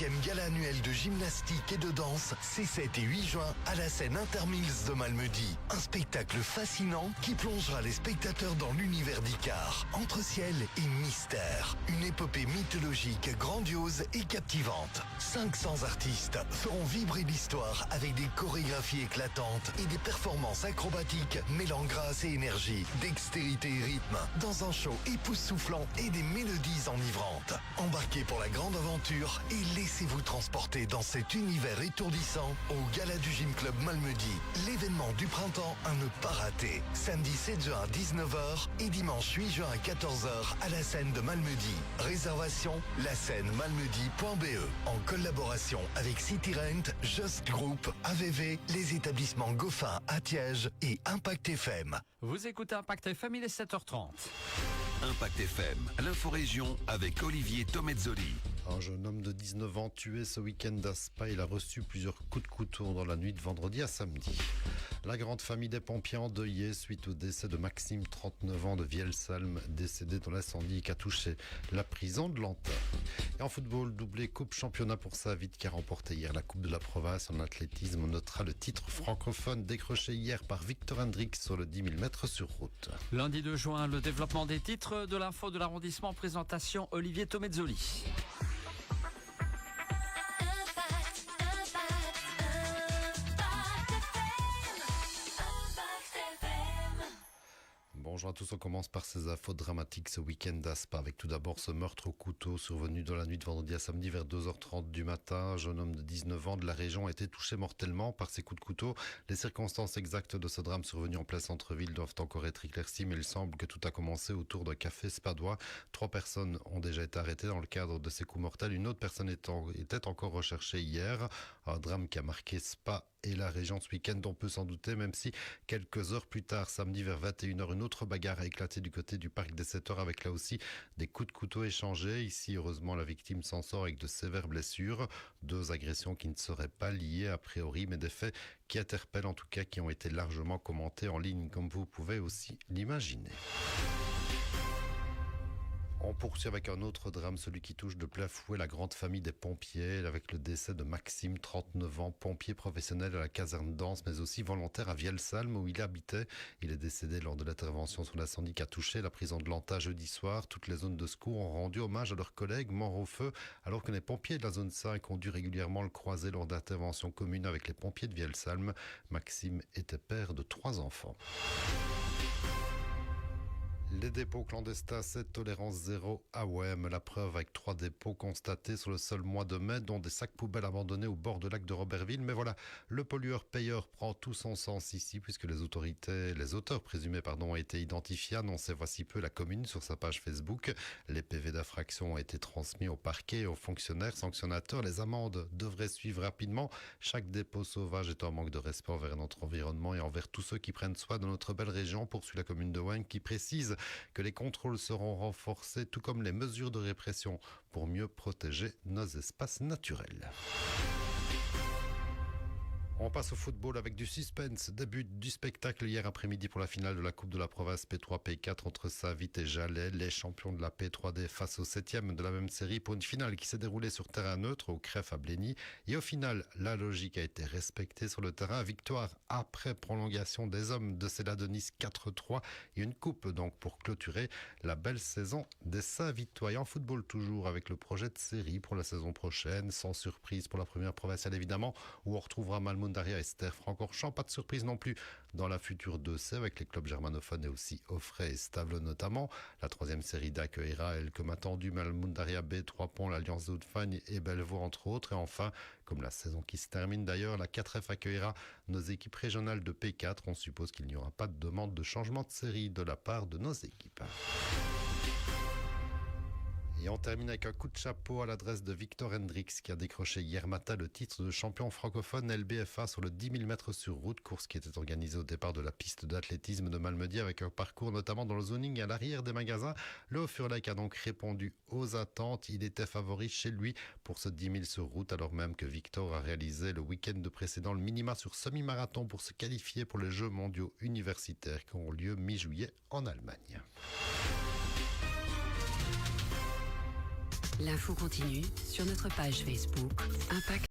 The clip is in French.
5e gala annuel de gymnastique et de danse, ces 7 et 8 juin à la scène Intermills de Malmedy. Un spectacle fascinant qui plongera les spectateurs dans l'univers d'Icare, entre ciel et mystère. Une épopée mythologique grandiose et captivante. 500 artistes feront vibrer l'histoire avec des chorégraphies éclatantes et des performances acrobatiques mêlant grâce et énergie, dextérité et rythme, dans un show époustouflant et des mélodies enivrantes. Embarquez pour la grande aventure et laissez-vous transporter dans cet univers étourdissant au Gala du Gym Club Malmedy, l'événement du printemps à ne pas rater. Samedi 7 juin à 19h et dimanche 8 juin à 14h à la scène de Malmedy. Réservation lascène-malmedy.be en collaboration avec City Rent, Just Group, AVV, les établissements Goffin, Atiège et Impact FM. Vous écoutez Impact FM, il est 7h30. Impact FM, l'info-région avec Olivier Tomezzoli. Un jeune homme de 19 ans tué ce week-end à Spa. Il a reçu plusieurs coups de couteau dans la nuit de vendredi à samedi. La grande famille des pompiers endeuillée suite au décès de Maxime, 39 ans, de Vielsalm, décédé dans l'incendie qui a touché la prison de Lantin. Et en football, doublé Coupe Championnat pour Saint-Vite qui a remporté hier la Coupe de la Province. En athlétisme, on notera le titre francophone décroché hier par Victor Hendrix sur le 10 000 mètres sur route. Lundi 2 juin, le développement des titres de l'info de l'arrondissement. Présentation Olivier Tomezzoli. Bonjour à tous, on commence par ces infos dramatiques ce week-end à Spa avec tout d'abord ce meurtre au couteau survenu dans la nuit de vendredi à samedi vers 2h30 du matin. Un jeune homme de 19 ans de la région a été touché mortellement par ces coups de couteau. Les circonstances exactes de ce drame survenu en plein centre-ville doivent encore être éclaircies, mais il semble que tout a commencé autour d'un café spadois. 3 personnes ont déjà été arrêtées dans le cadre de ces coups mortels. Une autre personne était encore recherchée hier. Un drame qui a marqué Spa et la région ce week-end, on peut s'en douter, même si quelques heures plus tard, samedi vers 21h, une autre bagarre a éclaté du côté du parc des 7h avec là aussi des coups de couteau échangés. Ici, heureusement, la victime s'en sort avec de sévères blessures. 2 agressions qui ne seraient pas liées a priori, mais des faits qui interpellent en tout cas, qui ont été largement commentés en ligne, comme vous pouvez aussi l'imaginer. On poursuit avec un autre drame, celui qui touche de plein fouet la grande famille des pompiers, avec le décès de Maxime, 39 ans, pompier professionnel à la caserne d'Anse, mais aussi volontaire à Vielsalm où il habitait. Il est décédé lors de l'intervention sur l'incendie qui a touché la prison de Lantin jeudi soir. Toutes les zones de secours ont rendu hommage à leurs collègues morts au feu, alors que les pompiers de la zone 5 ont dû régulièrement le croiser lors d'interventions communes avec les pompiers de Vielsalm. Maxime était père de 3 enfants. Les dépôts clandestins, 7 tolérance zéro à Ouem. La preuve avec 3 dépôts constatés sur le seul mois de mai, dont des sacs poubelles abandonnés au bord du lac de Robertville. Mais voilà, le pollueur-payeur prend tout son sens ici, puisque les auteurs présumés, ont été identifiés, annoncé voici peu la commune sur sa page Facebook. Les PV d'infraction ont été transmis au parquet et aux fonctionnaires sanctionnateurs. Les amendes devraient suivre rapidement. Chaque dépôt sauvage est un manque de respect envers notre environnement et envers tous ceux qui prennent soin de notre belle région, poursuit la commune de Ouem, qui précise que les contrôles seront renforcés, tout comme les mesures de répression pour mieux protéger nos espaces naturels. On passe au football avec du suspense. Début du spectacle hier après-midi pour la finale de la Coupe de la Province P3-P4 entre Saint-Vite et Jalais, les champions de la P3D face au 7e de la même série pour une finale qui s'est déroulée sur terrain neutre au Crèf à Blény. Et au final, la logique a été respectée sur le terrain. Victoire après prolongation des hommes de Céladenis 4-3 et une coupe donc pour clôturer la belle saison des Saint-Vitois. En football toujours avec le projet de série pour la saison prochaine, sans surprise pour la première provinciale évidemment, où on retrouvera Malmundaria et Ster-Francorchamps. Pas de surprise non plus dans la future 2C avec les clubs germanophones et aussi Offray et Stavelot notamment. La 3e série d'accueillera, elle comme attendu, Malmundaria B, 3 Ponts, l'Alliance d'Haute-Fagne et Bellevaux entre autres. Et enfin, comme la saison qui se termine d'ailleurs, la 4F accueillera nos équipes régionales de P4. On suppose qu'il n'y aura pas de demande de changement de série de la part de nos équipes. Et on termine avec un coup de chapeau à l'adresse de Victor Hendrix qui a décroché hier matin le titre de champion francophone LBFA sur le 10 000 mètres sur route, course qui était organisée au départ de la piste d'athlétisme de Malmedy avec un parcours notamment dans le zoning à l'arrière des magasins. Le Haut-Furlec a donc répondu aux attentes. Il était favori chez lui pour ce 10 000 sur route alors même que Victor a réalisé le week-end de précédent le minima sur semi-marathon pour se qualifier pour les Jeux mondiaux universitaires qui auront lieu mi-juillet en Allemagne. L'info continue sur notre page Facebook Impact.